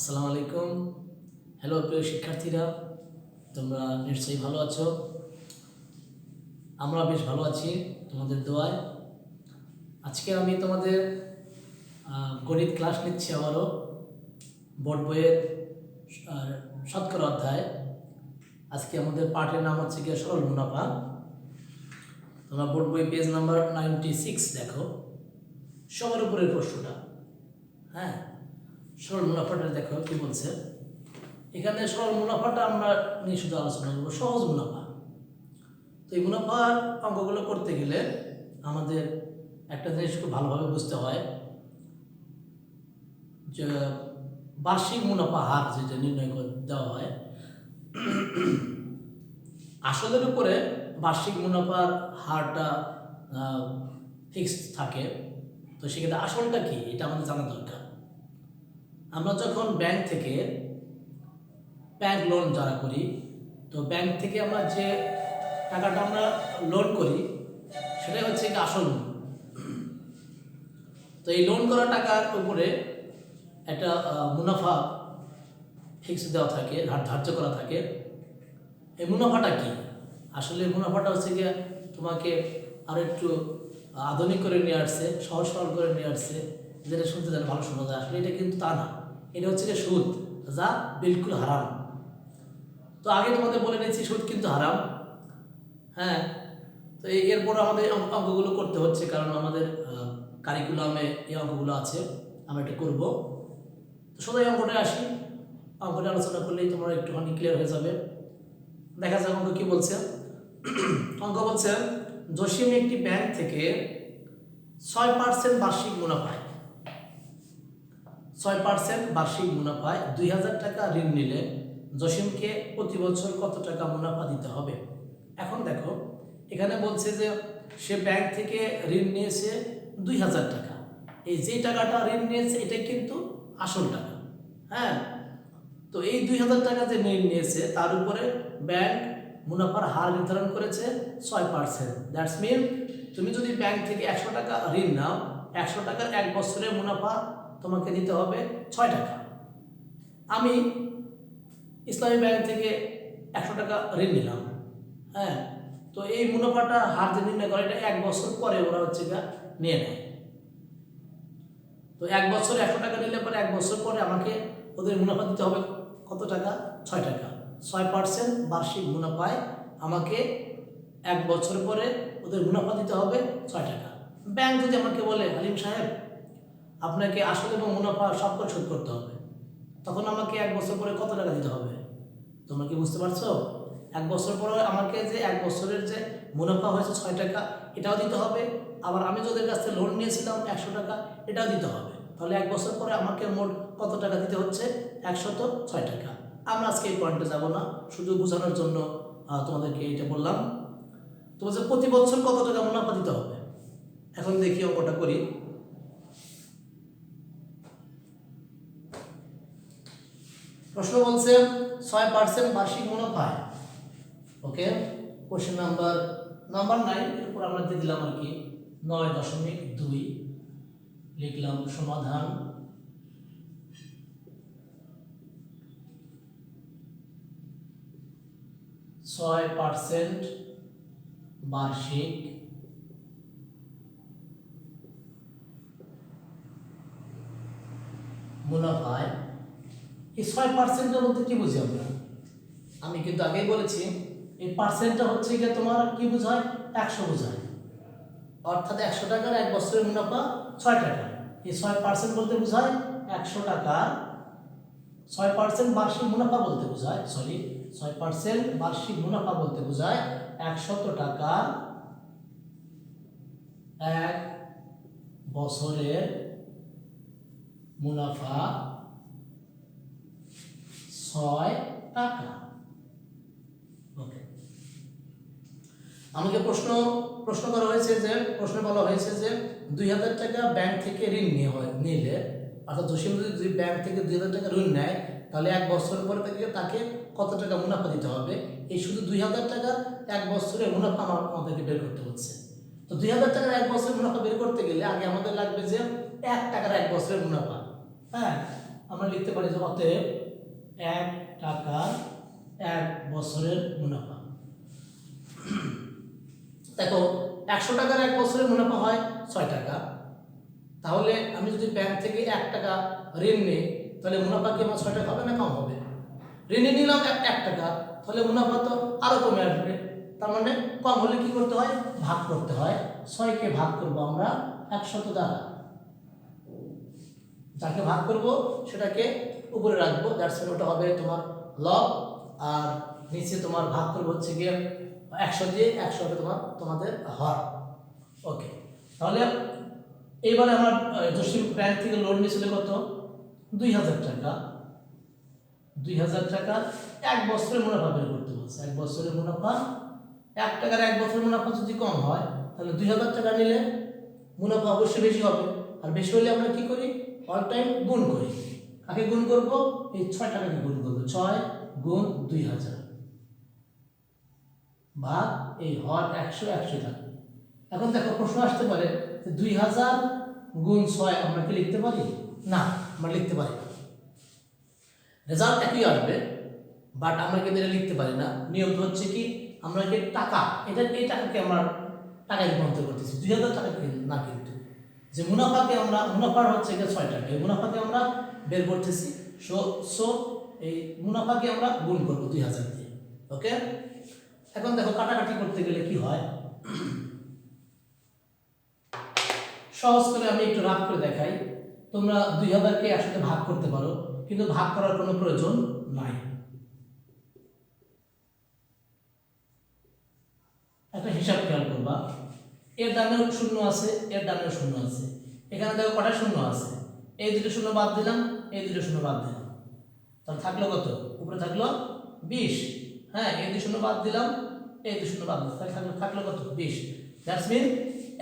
আসসালামু আলাইকুম। হ্যালো প্রিয় শিক্ষার্থীরা, তোমরা নিশ্চয়ই ভালো আছো। আমরা বেশ ভালো আছি তোমাদের দোয়ায়। আজকে আমি তোমাদের গণিত ক্লাস নিচ্ছি আবারও বোর্ড বইয়ের শতকরা অধ্যায়। আজকে আমাদের পাঠের নাম হচ্ছে গিয়ে সরল মুনাফা। তোমরা বোর্ড বই পেজ নাম্বার 96 দেখো, সবার উপরের প্রশ্নটা। হ্যাঁ, সরল মুনাফাটা দেখো কি বলছে। এখানে সরল মুনাফাটা আমরা নিয়ে শুধু আলোচনা করবো, সহজ মুনাফা। তো এই মুনাফার অঙ্কগুলো করতে গেলে আমাদের একটা জিনিস খুব ভালোভাবে বুঝতে হয় যে বার্ষিক মুনাফা হার যেটা নির্ণয় করে দেওয়া হয়, আসলের উপরে বার্ষিক মুনাফার হারটা ফিক্সড থাকে। তো সেক্ষেত্রে আসলটা কি এটা আমাদের জানা দরকার। আমরা যখন ব্যাংক থেকে লোন যারা করি, তো ব্যাংক থেকে আমরা যে টাকাটা আমরা লোন করি সেটাই হচ্ছে কি আসল। তো এই লোন করা টাকার উপরে একটা মুনাফা ফিক্স দেওয়া থাকে, ধার্য করা থাকে। এই মুনাফাটা কি? আসলে মুনাফাটা হচ্ছে গিয়ে তোমাকে আরও একটু আধুনিক করে নিয়ে আসছে, সহজ সরল করে নিয়ে আসছে, যেটা শুনতে যেন ভালো শোনা যায়। আসলে এটা কিন্তু তা না, এটা হচ্ছে গিয়ে সুদ, যা বিলকুল হারাম। তো আগে তোমাদের বলে নিচ্ছি সুদ কিন্তু হারাম। হ্যাঁ, তো এরপর আমাদের অঙ্কগুলো করতে হচ্ছে, কারণ আমাদের কারিকুলামে এই অঙ্কগুলো আছে, আমরা এটা করবো। তো সবাই অঙ্কটা আসি, অঙ্কটা আলোচনা করলেই তোমরা একটুখানি ক্লিয়ার হয়ে যাবে। দেখা যাক অঙ্ক কি বলছে। অঙ্ক বলছে জসিম একটি ব্যাংক থেকে 6% বার্ষিক মুনাফায় 6% বার্ষিক মুনাফায় 2000 টাকা ঋণ নিলে জসিমকে প্রতি বছর কত টাকা মুনাফা দিতে হবে। এখন দেখো, এখানে বলছে যে সে ব্যাংক থেকে ঋণ নিয়েছে 2000 টাকা। এই যে টাকাটা ঋণ নিয়েছে এটা কিন্তু আসল টাকা। হ্যাঁ, তো এই 2000 টাকা যে ঋণ নিয়েছে তার উপরে ব্যাংক মুনাফার হার নির্ধারণ করেছে 6%। দ্যাটস মিন তুমি যদি ব্যাংক থেকে 100 টাকা ঋণ নাও, 100 টাকার 1 বছরের মুনাফা তোমাকে দিতে হবে 6 টাকা। আমি ইসলামী ব্যাংক থেকে 100 টাকা ঋণ নিলাম। হ্যাঁ, তো এই মুনাফাটা হার যে নির্ণয় করে এটা 1 বছর পরে ওরা হচ্ছে নিয়ে নেয়। তো 1 বছর 100 টাকা নিলে পরে 1 বছর পরে আমাকে ওদের মুনাফা দিতে হবে কত টাকা? 6 টাকা। 6% বার্ষিক মুনাফায় আমাকে 1 বছর পরে ওদের মুনাফা দিতে হবে 6 টাকা। ব্যাংক যদি আমাকে বলে হালিম সাহেব আপনাকে আসল এবং মুনাফা সব করে শোধ করতে হবে, তখন আমাকে 1 বছর পরে কত টাকা দিতে হবে? তোমরা কি বুঝতে পারছো? 1 বছর পরে আমাকে যে 1 বছরের যে মুনাফা হয়েছে 6 টাকা এটাও দিতে হবে, আবার আমি যাদের কাছ থেকে লোন নিয়েছিলাম 100 টাকা এটাও দিতে হবে। তাহলে 1 বছর পরে আমাকে মোট কত টাকা দিতে হচ্ছে? 106 টাকা। আমরা আজকে এই পয়েন্টে যাব না, শুধু বোঝানোর জন্য তোমাদেরকে এটা বললাম। তো বলছে প্রতি বছর কত টাকা মুনাফা দিতে হবে। এখন দেখি অঙ্কটা করি। প্রশ্ন বলছে 6% বার্ষিক মুনাফায়। ওকে, কোশ্চেন নাম্বার 9 এরপর আমরা দিয়ে দিলাম আর কি 9.2 লিখলাম সমাধান। % বার্ষিক মুনাফায় এই 6%-এর মধ্যে কি বুঝি আমরা? আমি কিন্তু আগেই বলেছি এই পার্সেন্টটা হচ্ছে গিয়ে তোমার কি বোঝায়? 100 বোঝায়। অর্থাৎ 100 টাকার 1 বছরের মুনাফা 6 টাকা। এই 6% বলতে বোঝায় 100 টাকা। 6% বার্ষিক মুনাফা বলতে বোঝায়, 6% বার্ষিক মুনাফা বলতে বোঝায় 100 টাকা 1 বছরের মুনাফা 6 টাকা। ওকে, আমাকে প্রশ্ন করা হয়েছে যে প্রশ্নে বলা হয়েছে যে 2000 টাকা ব্যাংক থেকে ঋণ নিলে, অর্থাৎ জসিম যদি ব্যাংক থেকে 2000 টাকা ঋণ নেয় তাহলে 1 বছর পরে তাকে কত টাকা মুনাফা দিতে হবে। এই শুধু 2000 টাকার 1 বছরের মুনাফা আমাদেরকে বের করতে হচ্ছে। তো 2000 টাকার 1 বছরের মুনাফা বের করতে গেলে আগে আমাদের লাগবে যে 1 টাকার 1 বছরের মুনাফা। হ্যাঁ, আমরা লিখতে পারি যে অতএব 1 টাকার 1 বছরের মুনাফা। দেখো 100 টাকার 1 বছরের মুনাফা হয় 6 টাকা। তাহলে আমি যদি ব্যাংক থেকে 1 টাকা ঋণ নিই তাহলে মুনাফা কি আমার 6 টাকা হবে না কম হবে? ঋণে নিলাম 1 টাকা, তাহলে মুনাফা তো আরো কমে আসবে। তার মানে কম হলে কি করতে হয়? ভাগ করতে হয়। 6 কে ভাগ করব আমরা 100 দ্বারা। যাকে ভাগ করব সেটাকে উপরে রাখবো, দ্যাটস মিন ওটা হবে তোমার লব, আর নিচে তোমার ভাগ করব হচ্ছে গিয়ে 100 দিয়ে, 100 হবে তোমাদের হর। ওকে, তাহলে এইবারে আমার জসিম ব্যাংক থেকে লোন নিয়েছিল কত? 2000 টাকা। 2000 টাকা 1 বছরের মুনাফা বের করতে বলছে। 1 বছরের মুনাফা, 1 টাকার 1 বছরের মুনাফা যদি কম হয় তাহলে 2000 টাকা নিলে মুনাফা অবশ্যই বেশি হবে। আর বেশি হলে আমরা কি করি? অল টাইম গুণ করি। কাকে গুণ করব? এই 6 টাকাকে গুণ করব। 6 গুণ 2000 ভাগ এই হর 100 100 থাকবে। এখন দেখো প্রশ্ন আসতে পারে যে 2000 গুণ 6 আমরা কি লিখতে পারি? না, আমরা লিখতে পারি না। রেজাল্ট একই আসবে, বাট আমরা কিন্তু এটা লিখতে পারি না। নিয়ম হচ্ছে কি, আমরা কি টাকা, এই টাকাকে আমরা টাকায় রূপান্তর করতেছি, 2000 টাকা না, কিন্তু যে মুনাফাকে আমরা, মুনাফার হচ্ছে গিয়ে 6 টাকা, এই মুনাফাকে আমরা বের করতেছি। সো এই মুনাফাকে আমরা গুণ করবো 2000 দিয়ে। ওকে, এখন দেখো কাটাকাটি করতে গেলে কি হয়, সহজ করে আমি একটু রাফ করে দেখাই। তোমরা 2000কে 100 তে ভাগ করতে পারো, কিন্তু ভাগ করার কোনো প্রয়োজন নাই। একটা হিসাব খেয়াল করবা, এর ডানেও শূন্য আছে, এর ডানেও শূন্য আছে। এখানে দেখো কটা শূন্য আছে, এই দুটো শূন্য বাদ দিলাম, এই দুটো শূন্য বাদ দিলাম, তাহলে থাকলো কত? উপরে থাকলো 20। হ্যাঁ, এই দুটো শূন্য বাদ দিলাম, এই দুটো শূন্য বাদ দিলাম, তাহলে থাকলো কত? 20। দ্যাটস মিন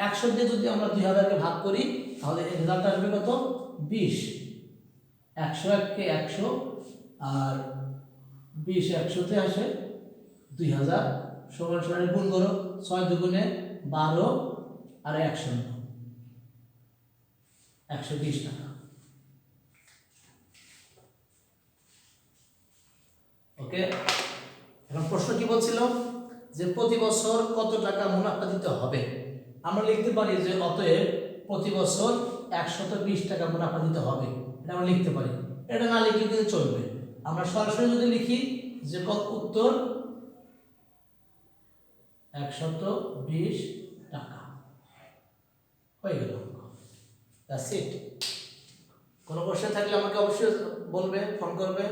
100 দিয়ে যদি আমরা 2000কে ভাগ করি তাহলে এই রেজাল্ট আসবে কত? 20। 100 কে 100 আর 20 100 তে আসে 2000 সমান সমান গুণ করো, 6 দুগুণে 12 আর 100 120 টাকা। ওকে, এখন প্রশ্ন কি বলছিল যে প্রতি বছর কত টাকা মুনাফা দিতে হবে? আমরা লিখতে পারি যে অতএব প্রতি বছর 120 টাকা মুনাফা দিতে হবে, এটা আমরা লিখতে পারি। এটা না লিখলে কিন্তু চলবে। আমরা সরাসরি যদি লিখি যে উত্তর 120 টাকা হয়ে গেল। That's it. কোনো কোশ্চেন থাকলে আমাকে অবশ্যই বলবে, ফোন করবে,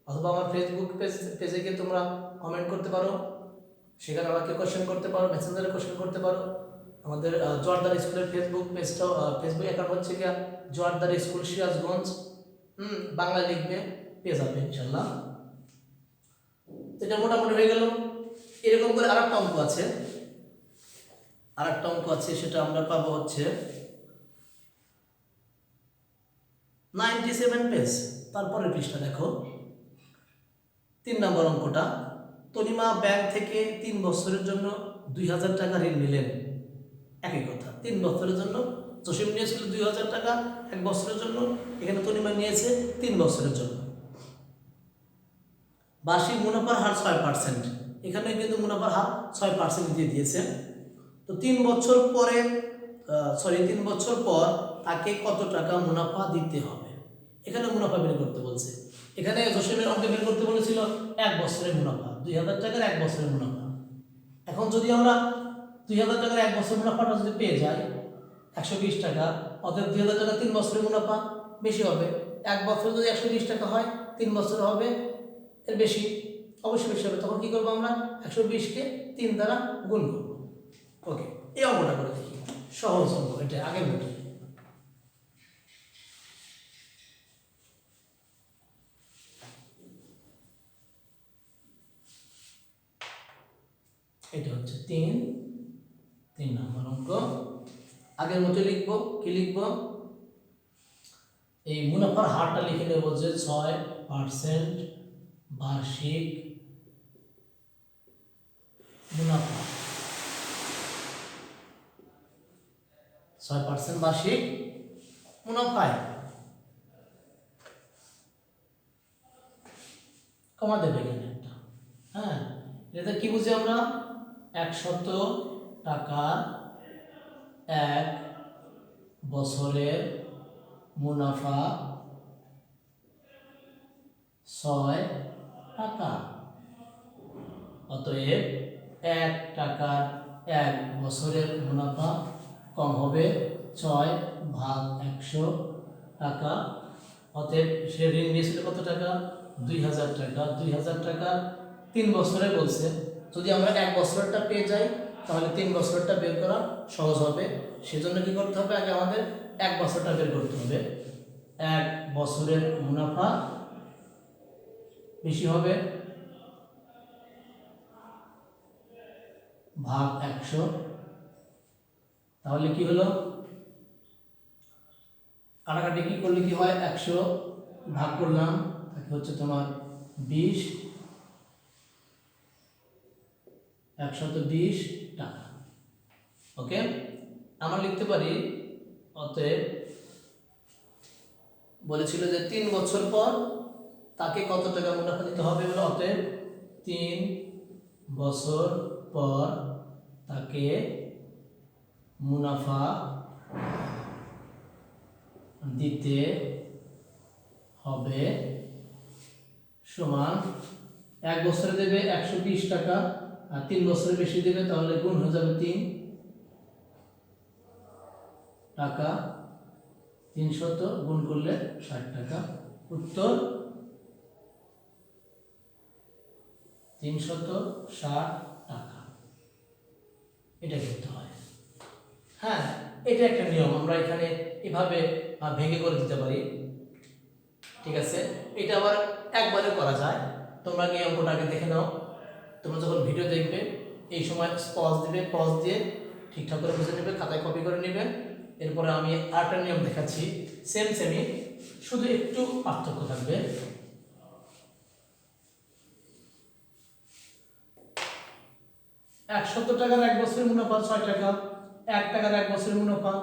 অথবা আমার ফেসবুক পেজে গিয়ে তোমরা কমেন্ট করতে পারো, সেখানে আমাকে কোশ্চেন করতে পারো, মেসেঞ্জারে কোশ্চেন করতে পারো। আমাদের জোয়ারদার স্কুলের ফেসবুক পেজটাও, ফেসবুক অ্যাকাউন্ট হচ্ছে গিয়ে জোয়ারদার স্কুল সিরাজগঞ্জ, বাংলা লিখবে, পেয়ে যাবে ইনশাল্লাহ। এটা মোটামুটি হয়ে গেল। এরকম করে আরেকটা অঙ্ক আছে, সেটা আমরা পাবো হচ্ছে 97 পেজ, তারপরের পৃষ্ঠা দেখো, 3 নম্বর অঙ্কটা। তনিমা ব্যাংক থেকে 3 বছরের জন্য 2000 টাকা ঋণ নিলেন। একই কথা, 3 বছরের জন্য জসিম নিয়েছিল 2000 টাকা 1 বছরের জন্য, এখানে তনিমা নিয়েছে 3 বছরের জন্য। বার্ষিক মুনাফার হার 6%, এখানে কিন্তু মুনাফার হার 6% দিয়ে দিয়েছে। তো 3 বছর পর তাকে কত টাকা মুনাফা দিতে হবে, এখানে মুনাফা বের করতে বলছে। এখানে জসিমের অঙ্কে বের করতে বলেছিল 1 বছরের মুনাফা, 2000 টাকার 1 বছরের মুনাফা। এখন যদি আমরা 2000 টাকার 1 বছরের মুনাফাটা যদি পেয়ে যাই 120 টাকা, অতএব 2000 টাকা 3 বছরের মুনাফা বেশি হবে। 1 বছর যদি 120 টাকা হয়, 3 বছর হবে এর বেশি, অবশ্যই বেশি হবে। তখন কি করবো আমরা? 120কে 3 দ্বারা গুণ করবো। ওকে, এই অঙ্কটা করে দেখি, সহজ অঙ্ক, এটা আগের মতো। এটা হচ্ছে 3 নম্বর অঙ্ক। আগের মতো লিখবো, কি লিখবো? এই মুনাফার হারটা লিখে নেব যে 6% বার্ষিক মুনাফা, 6% বার্ষিক মুনাফায় কমা দেবে এখানে একটা। হ্যাঁ, এটা কি বুঝি আমরা 100 টাকা 1 বছরের মুনাফা 6 টাকা। অতএব 1 টাকার 1 বছরের মুনাফা কম হবে 6/100 টাকা। অতএব সে ঋণ নিয়েছিল কত টাকা? 2000 টাকা। 2000 টাকা 3 বছরে বলছে, যদি আমরা 1 বছরেরটা পেয়ে যাই তাহলে 3 বছরেরটা বের করা সহজ হবে। সেজন্য কি করতে হবে? আগে আমাদের 1 বছরটা বের করতে হবে। 1 বছরের মুনাফা বেশি হবে ভাগ 100। তাহলে কি হলো? কাটাকাটি কি করলে কি হয়? 100 ভাগ করলাম, তাকে হচ্ছে তোমার 20, 120 টাকা। ওকে, আমরা লিখতে পারি অতএব বলেছিল যে 3 বছর পর তাকে কত টাকা মুনাফা দিতে হবে। অতএব 3 বছর পর তাকে মুনাফা দিতে হবে সমান 1 বছরে দেবে 120 টাকা আর 3 বছরে বেশি দেবে, তাহলে গুণ হয়ে যাবে 3 টাকা। 300 গুণ করলে 60 টাকা। উত্তর 360 টাকা। এটা করতে হয়। হ্যাঁ, এটা একটা নিয়ম, আমরা এখানে এভাবে ভেঙে করে দিতে পারি। ঠিক আছে, এটা আবার একবারে করা যায়। তোমরা এই অঙ্কটা আগে দেখে নাও। তোমরা যখন ভিডিও দেখবে এই সময় পজ দিবে, পজ দিয়ে ঠিকঠাক করে বুঝে নেবে, খাতায় কপি করে নেবে। এরপরে আমি আরেকটা নিয়ম দেখাচ্ছি, সেমই, শুধু একটু পার্থক্য থাকবে। $100 টাকার 1 বছরের মুনাফা 6 টাকা। 1 টাকার 1 বছরের মুনাফা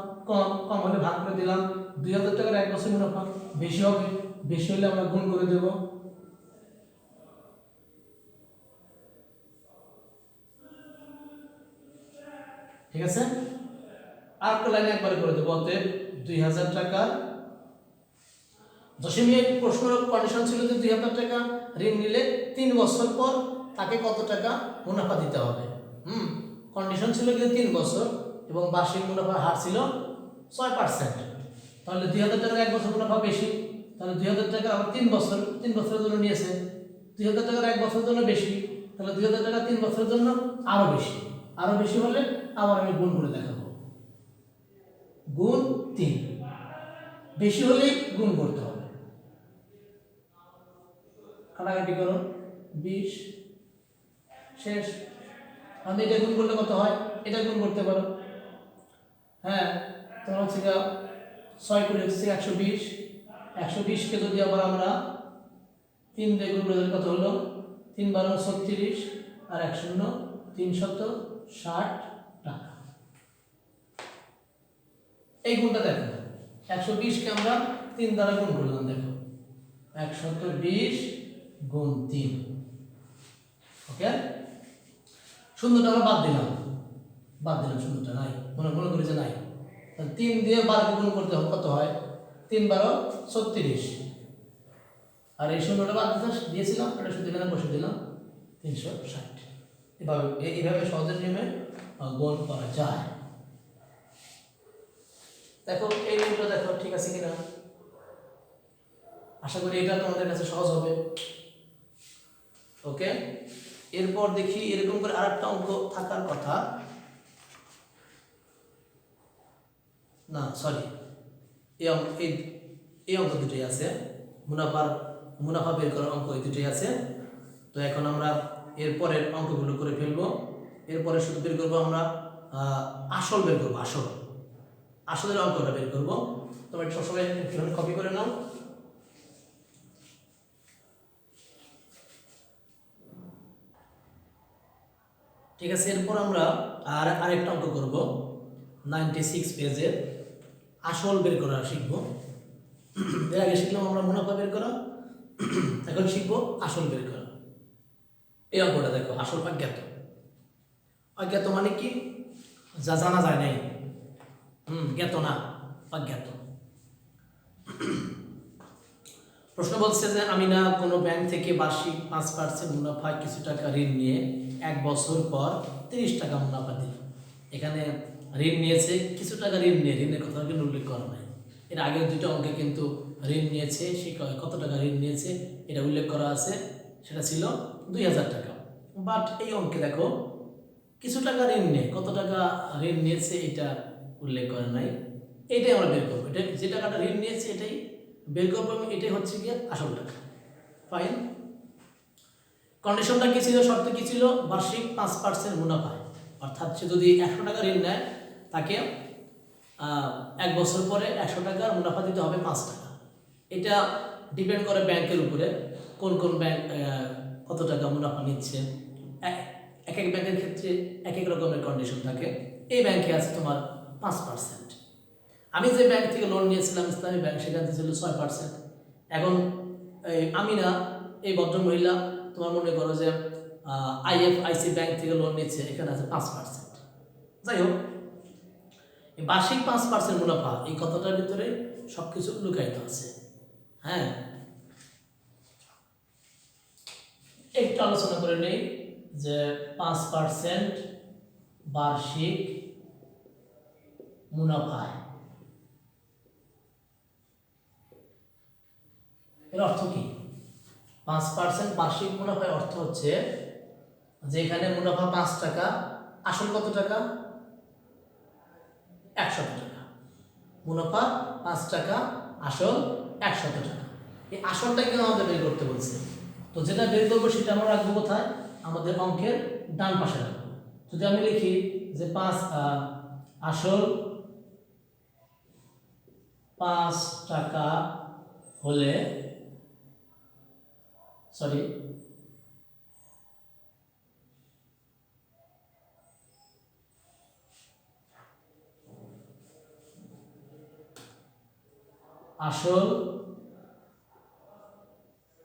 কম হলে ভাগ করে দিলাম। 2000 টাকার 1 বছরের মুনাফা বেশি হবে, বেশি হলে আমরা গুণ করে দেব। ঠিক আছে, আর একটা লাইনে একবারে করে দেব। অতএব 2000 টাকা, দশমিক প্রশ্ন কন্ডিশন ছিল যে 2000 টাকা ঋণ নিলে 3 বছর পর তাকে কত টাকা মুনাফা দিতে হবে। কন্ডিশন ছিল কি 3 বছর এবং বার্ষিক মুনাফার হার ছিল 6%। তাহলে 2000 টাকার 1 বছর মুনাফা বেশি, তাহলে 2000 টাকা আবার 3 বছরের জন্য নিয়েছে। 2000 টাকার 1 বছরের জন্য বেশি, তাহলে 2000 টাকা 3 বছরের জন্য আরো বেশি হলে আবার আমি গুণ করে দেখাবো। গুণ 3, বেশি হলেই গুণ করতে হবে। কাটাকাটি করো, 20 শেষ। আমি এটা গুণ করলে কত হয়? এটা গুণ করতে পারো। হ্যাঁ, তোমার হচ্ছে 6 করে হচ্ছে 120। 120কে যদি আবার আমরা 3 দিয়ে গুণ করলে কত হলো? 3 × 12 = 36 আর 1 শূন্য 360 টাকা। এই গুণটা দেখো, 120কে আমরা 3 দ্বারা গুণ করলাম। দেখো 120 গুণ 3। ওকে, শূন্যটা আমরা বাদ দিলাম, শূন্যটা নাই, মনে করি যে নাই। 3 দিয়ে 12 গুণ করতে হবে, কত হয়? 3 × 12 = 36 আর এই শূন্যটা বাদ দিয়েছিলাম, এটা শুধু এখানে বসে দিলাম 360। এইভাবে সহজের নিয়মে গুণ করা যায়। দেখো এই নিয়মটা দেখো ঠিক আছে কিনা। আশা করি এটা তোমাদের কাছে সহজ হবে। ওকে, এরপর দেখি এরকম করে আরেকটা অঙ্ক থাকার কথা না, সরি, এই অঙ্ক দুটোই আছে, মুনাফা বের করার অঙ্ক এই দুটোই আছে। তো এখন আমরা এরপরের অঙ্কগুলো করে ফেলবো। এরপরে শুধু বের করবো আমরা আসল বের করবো, আসলের অঙ্কটা বের করবো। তোমরা সবসময় কপি করে নাও। ঠিক আছে, এরপর আমরা আরেকটা অঙ্ক করব। 96 পেজের আসল বের করা শিখবো। এর আগে শিখলাম আমরা মুনাফা বের করা, এখন শিখবো আসল বের করা। এই অঙ্কটা দেখো, আসল অজ্ঞাত। অজ্ঞাত মানে কি? যা জানা যায় নাই, জ্ঞাত না, অজ্ঞাত। প্রশ্ন বলছে যে আমিনা কোনো ব্যাংক থেকে বার্ষিক 5% মুনাফায় কিছু টাকা ঋণ নিয়ে 1 বছর পর 30 টাকা মুনাফা দিল। এখানে ঋণ নিয়েছে, কিছু টাকা ঋণ নিয়ে, ঋণের কথা কিন্তু উল্লেখ করা নাই। এর আগের দুটো অঙ্কে কিন্তু ঋণ নিয়েছে, সে কত টাকা ঋণ নিয়েছে এটা উল্লেখ করা আছে, সেটা ছিল 2000 টাকা। বাট এই অঙ্কে দেখো কিছু টাকা ঋণ নিয়ে কত টাকা ঋণ নিয়েছে এটা উল্লেখ করা নাই। এটাই আমরা বের করবো, এটা যে টাকাটা ঋণ নিয়েছে এটাই বের করবো, এবং এটাই হচ্ছে গিয়ে আসল টাকা। ফাইন। কন্ডিশনটা কি ছিল, শর্ত কি ছিল? বার্ষিক 5% মুনাফায়, অর্থাৎ সে যদি 100 টাকা ঋণ নেয় তাকে 1 বছর পরে 100 টাকার মুনাফা দিতে হবে 5 টাকা। এটা ডিপেন্ড করে ব্যাংকের উপরে, কোন কোন ব্যাংক কত টাকা মুনাফা নিচ্ছে। এক এক ব্যাংকের ক্ষেত্রে এক এক রকমের কন্ডিশন থাকে। এই ব্যাংকে আছে তোমার 5%। আমি যে ব্যাংক থেকে লোন নিয়েছিলাম, ইসলামী ব্যাংক, সেখান থেকে ছিল 6%। এখন আমি না, এই ভদ্রমহিলা তোমার মনে করো যে IFIC ব্যাংক থেকে লোন নিচ্ছে, এখানে আছে 5%। যাই হোক, এই বার্ষিক 5% মুনাফা, এই কথাটার ভিতরে সব কিছু লুকায়িত আছে। হ্যাঁ, একটু আলোচনা করে নেই যে 5% বার্ষিক মুনাফায় এর অর্থ কি? 5% বার্ষিক মুনাফায় অর্থ হচ্ছে যে এখানে মুনাফা 5 টাকা, আসল কত টাকা? 100 টাকা। মুনাফা 5 টাকা, আসল 100 টাকা। এই আসলটা কিন্তু আমাদের বের করতে বলছে। তো যেটা বের করবো সেটা আমরা রাখবো কোথায়? আমাদের অঙ্কের ডান পাশে রাখবো। যদি আমি লিখি যে আসল 5 টাকা হলে, সরি, আসল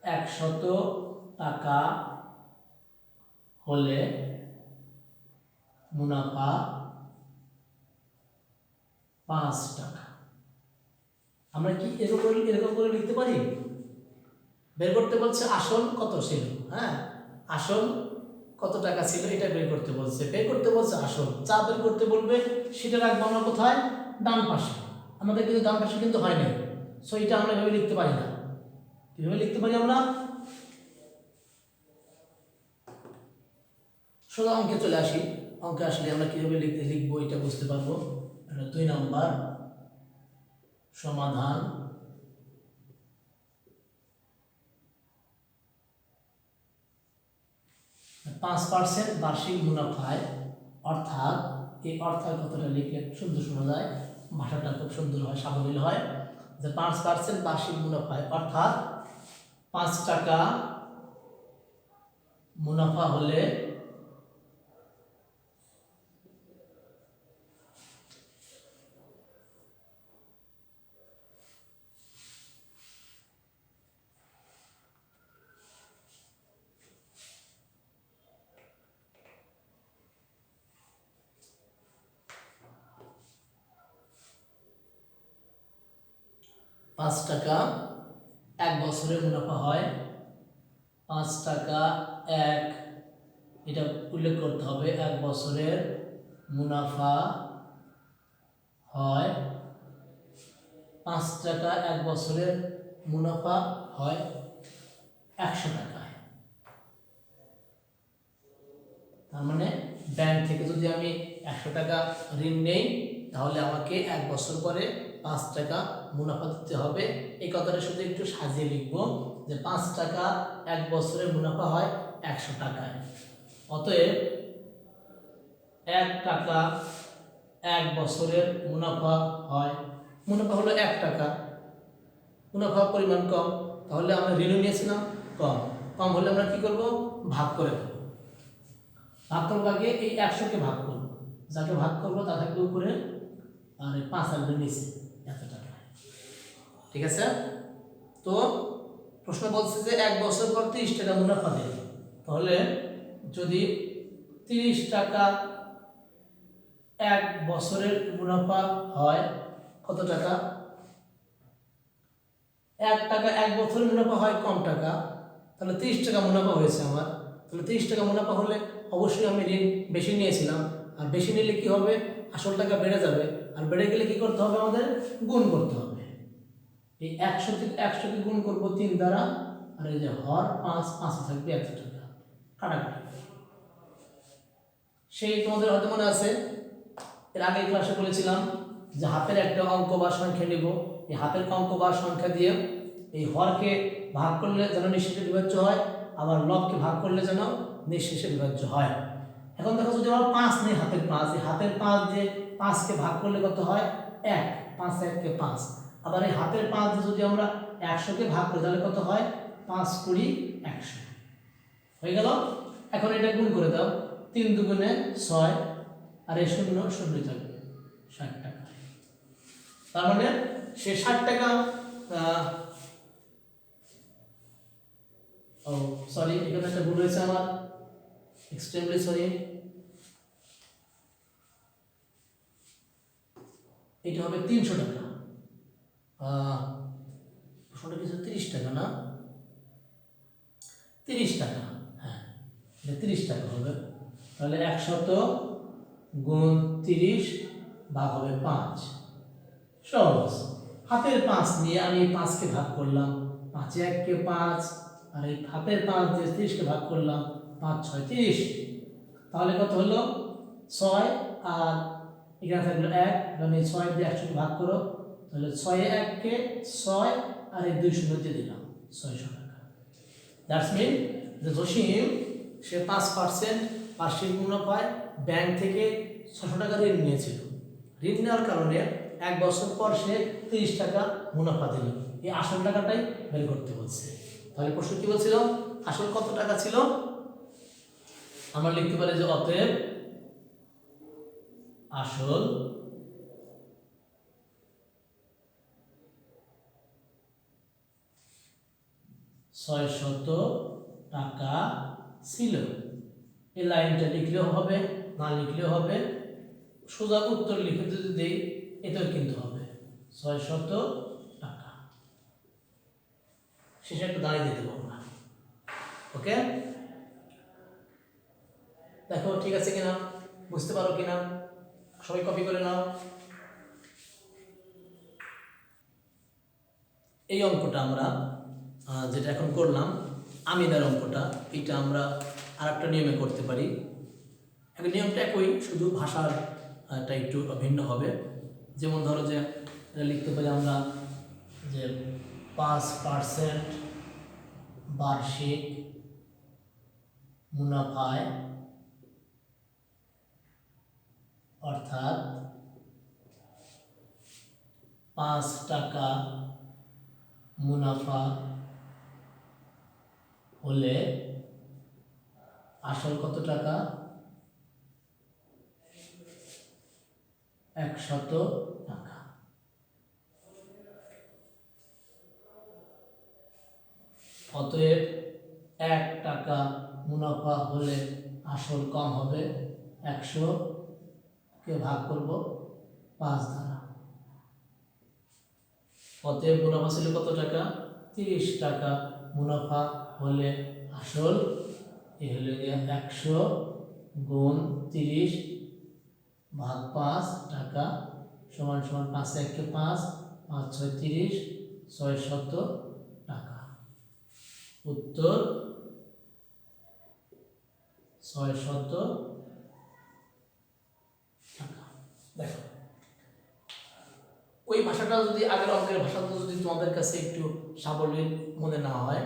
100 টাকা হলে মুনাফা 5 টাকা। আমরা কি এরকম করে লিখতে পারি? বের করতে বলছে আসল কত ছিল, হ্যাঁ, আসল কত টাকা ছিল এটা বের করতে বলছে। বের করতে বলছে আসল, যা বের করতে বলবে সেটা রাখবো আমরা কোথায়? ডান পাশে। আমাদের কিন্তু ডান পাশে কিন্তু হয় না, সো এটা আমরা এভাবে লিখতে পারি না। কিভাবে লিখতে পারি আমরা? সোজা অঙ্কে চলে আসি। অঙ্কে আসলে আমরা কিভাবে লিখবো এটা বুঝতে পারবো। 2 নম্বর সমাধান। পাঁচ পার্সেন্ট বার্ষিক মুনাফায়, অর্থাৎ এই অর্থাৎ কথাটা লিখলে সুন্দর শোনা যায়, ভাষাটা খুব সুন্দর হয়, সাবলীল হয়। যে 5% বার্ষিক মুনাফায়, অর্থাৎ 5 টাকা মুনাফা হলে পাঁচ টাকা 1 বছরের মুনাফা হয়। 5 টাকা এটা উল্লেখ করতে হবে, 1 বছরের মুনাফা হয় 5 টাকা, 1 বছরের মুনাফা হয় 100 টাকায়। তার মানে ব্যাংক থেকে যদি আমি 100 টাকা ঋণ নেই, তাহলে আমাকে 1 বছর পরে 5 টাকা মুনাফা দিতে হবে। এই কথাটা শুধু একটু সাজিয়ে লিখবো যে 5 টাকা 1 বছরের মুনাফা হয় 100 টাকায়। অতএব 1 টাকা 1 বছরের মুনাফা হয়, মুনাফা হলো 1 টাকা, মুনাফা পরিমাণ কম, তাহলে আমরা ঋণ নিয়েছিলাম কম হলে আমরা কি করব? ভাগ করে দেব। ভাগ করবো আগে এই 100কে ভাগ করবো, যাকে ভাগ করবো তা থাকবে উপরে, আর 5 আসবে নিচে, এত টাকা। ঠিক আছে? তো প্রশ্ন বলছে যে 1 বছর পর 30 টাকা মুনাফা দেবে, তাহলে যদি 30 টাকা এক বছরের মুনাফা হয়, কত টাকা? 1 টাকা এক বছরের মুনাফা হয় কম টাকা, তাহলে 30 টাকা মুনাফা হয়েছে আমার। তাহলে 30 টাকা মুনাফা হলে অবশ্যই আমি ঋণ বেশি নিয়েছিলাম, আর বেশি নিলে কি হবে? আসল টাকা বেড়ে যাবে, আর বেড়ে গেলে কি করতে হবে? আমাদের গুণ করতে হবে। এই 100 কে গুণ করবো 3 দ্বারা, আর এই যে হর 5, 5 থাকবে 100 টাকা, কাটাকাটি। সেই তোমাদের হয়তো মনে আছে, এর আগে ক্লাসে বলেছিলাম যে হাতের একটা অঙ্ক বা সংখ্যা নিব, এই হাতের অঙ্ক বা সংখ্যা দিয়ে এই হরকে ভাগ করলে যেন নিঃশেষে বিভাজ্য হয়, আবার লবকে ভাগ করলে যেন নিঃশেষে বিভাজ্য হয়। এখন দেখো, যদি আমরা 5 নেই, হাতের 5, এই হাতের 5 দিয়ে 5কে ভাগ করলে কত হয়? 1, 5 1 কে 5। আবার এই হাতের 5 দিয়ে যদি আমরা 100কে ভাগ করি তাহলে কত হয়? 5 20 100 হয়ে গেল। এখন এটা গুণ করে দাও, 3 দুগুণে 6, আর এই 0 0 থাকবে, 60 টাকা। তার মানে সে 60 টাকা, ও সরি, এখানে একটা ভুল হয়েছে আমার, এক্সট্রিমলি সরি। এটা হবে 300 টাকা, প্রশ্নটা কিছু 30 টাকা না, 30 টাকা, হ্যাঁ এটা 30 টাকা হবে। তাহলে 100 গুণ 30 ভাগ হবে 5। সহজ, হাতের 5 নিয়ে আমি 5কে ভাগ করলাম, 5 1 কে 5, আর এই হাতের 5 দিয়ে 30কে ভাগ করলাম, 5 6 30। তাহলে কত হলো? 6, আর এখানে থাকলো 1, মানে 6 দিয়ে 100কে ভাগ করো, তাহলে 6 এ 1 কে 6, আর এই 2 শূন্য দিয়ে দিলাম, 600 টাকা। দ্যাটস মিন যে জসিম সে 5% বার্ষিক মুনাফায় ব্যাংক থেকে 600 টাকা ঋণ নিয়েছিল। ঋণ নেওয়ার কারণে 1 বছর পর সে 30 টাকা মুনাফা দিল। এই আসল টাকাটাই বের করতে বলছে। তাহলে প্রশ্ন কি বলছিল? আসল কত টাকা ছিল? আমরা লিখতে পারি যে অতএব আসল $600 টাকা ছিল। এই লাইনটা লিখলেও হবে, না লিখলেও হবে, সোজা উত্তর লিখে যদি দেই এটাও কিন্তু হবে 600 টাকা। শেষে একটা দাঁড়িয়ে দিতে পারবো না। ওকে, দেখো ঠিক আছে কিনা, বুঝতে পারো কিনা, সবাই কপি করে নাও। এই অঙ্কটা আমরা যেটা এখন করলাম, আমিনার অঙ্কটা, এটা আমরা আরেকটা নিয়মে করতে পারি। এখন নিয়মটা একই, শুধু ভাষাটা একটু ভিন্ন হবে। যেমন ধরো যে এটা লিখতে পারি আমরা যে 5% বার্ষিক মুনাফায়, অর্থাৎ 5 টাকা মুনাফা হলে আসল কত টাকা? 100 টাকা। অতএব 1 টাকা মুনাফা হলে আসল কম হবে, 100কে ভাগ করব 5 দ্বারা। অতএব মুনাফা ছিল কত টাকা? 30 টাকা। মুনাফা হলে আসল এ হলো 100 গুণ 30 ভাগ 5 টাকা সমান সমান 5 1 কে 5, 5 6 30, 600 টাকা। উত্তর 600 টাকা। দেখো, ওই ভাষাটা যদি আগের অঙ্কের ভাষাটা যদি তোমাদের কাছে একটু সাবলীল মনে না হয়,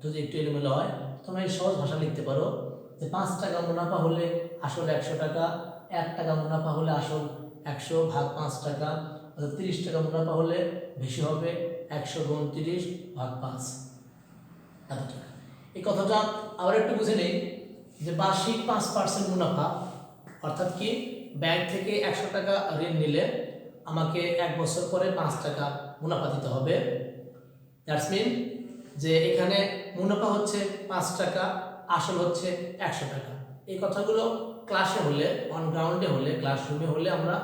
যদি একটু এলোমেলো হয়, তোমরা এই সহজ ভাষা লিখতে পারো যে 5 টাকা মুনাফা হলে আসল 100 টাকা, 1 টাকা মুনাফা হলে আসল 100 ভাগ 5 টাকা, অর্থাৎ 30 টাকা মুনাফা হলে বেশি হবে 100 গুণ 30 ভাগ 5, এত টাকা। এই কথাটা আবার একটু বুঝে নেই যে বার্ষিক 5% মুনাফা, অর্থাৎ কি, ব্যাংক থেকে 100 টাকা ঋণ নিলে আমাকে 1 বছর পরে 5 টাকা মুনাফা দিতে হবে। দ্যাটস মিন যে এখানে মুনাফা হচ্ছে 5 টাকা, আসল হচ্ছে 100 টাকা। এই কথাগুলো ক্লাসে হলে, অন গ্রাউন্ডে হলে, ক্লাসরুমে হলে আমরা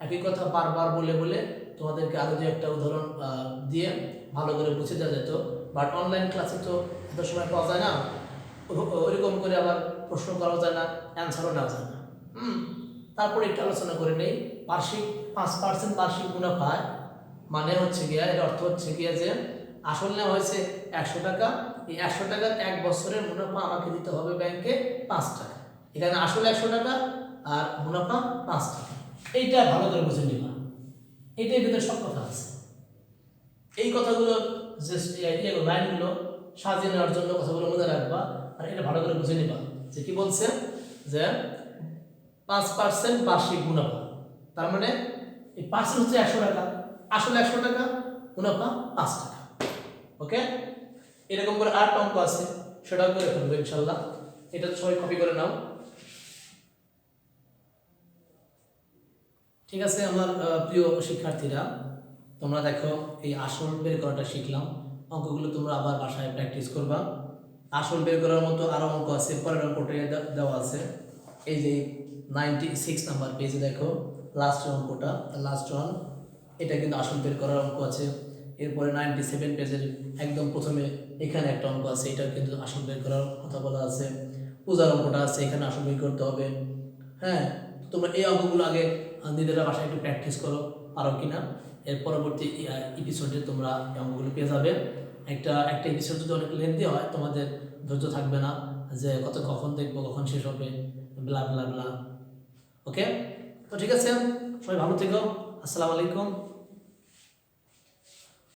একই কথা বারবার বলে বলে তোমাদেরকে আরও যে একটা উদাহরণ দিয়ে ভালো করে বুঝে দেওয়া যেত। বাট অনলাইন ক্লাসে তো এত সময় পাওয়া যায় না, ওইরকম করে আবার প্রশ্ন করাও যায় না, অ্যান্সারও নেওয়া যায় না। তারপরে একটু আলোচনা করে নেই। বার্ষিক 5% বার্ষিক মুনাফা মানে হচ্ছে গিয়া, এর অর্থ হচ্ছে গিয়া যে আসল নেওয়া হয়েছে 100 টাকা, এই 100 টাকার 1 বছরের মুনাফা আমাকে দিতে হবে ব্যাংকে 5 টাকা। এখানে আসলে 100 টাকা আর মুনাফা 5 টাকা। এইটা ভালো করে বুঝে নিবা, এইটার ভিতরে সব কথা আছে। এই কথাগুলো যে লাইনগুলো সাজিয়ে নেওয়ার জন্য কথাগুলো মনে রাখবা, আর এটা ভালো করে বুঝে নিবা যে কি বলছে, যে 5% বার্ষিক মুনাফা, তার মানে এই পার্সেন্ট হচ্ছে 100 টাকা, আসলে 100 টাকা, মুনাফা 5 টাকা। ওকে, এরকম করে আর অঙ্ক আছে, সেটাও করে ফেলবো ইনশাল্লাহ। এটা সবাই কপি করে নাও। ঠিক আছে আমার প্রিয় শিক্ষার্থীরা, তোমরা দেখো এই আসল বের করাটা শিখলাম। অঙ্কগুলো তোমরা আবার বাসায় প্র্যাকটিস করবা। আসল বের করার মতো আরও অঙ্ক আছে, পরের অঙ্কটা দেওয়া আছে। এই যে 96 নাম্বার পেজে দেখো লাস্ট অঙ্কটা, লাস্ট ওয়ান, এটা কিন্তু আসল বের করার অঙ্ক আছে। এরপরে 97 পেজের একদম প্রথমে এখানে একটা অঙ্ক আছে, এটা কিন্তু আসল বের করার কথা বলা আছে। পূজার অঙ্কটা আছে, এখানে আসল বের করতে হবে। হ্যাঁ, তোমরা এই অঙ্কগুলো আগে নিজেরা বাসায় একটু প্র্যাকটিস করো, পারো কিনা। এর পরবর্তী এপিসোডে তোমরা এই অঙ্কগুলো পেয়ে যাবে। একটা এপিসোড যদি অনেক লেন্থি হয়, তোমাদের ধৈর্য থাকবে না যে কখন দেখবো, কখন শেষ হবে, ব্লা ব্লা ব্লা। ওকে, তো ঠিক আছে, সবাই ভালো থেকো। আসসালামু আলাইকুম।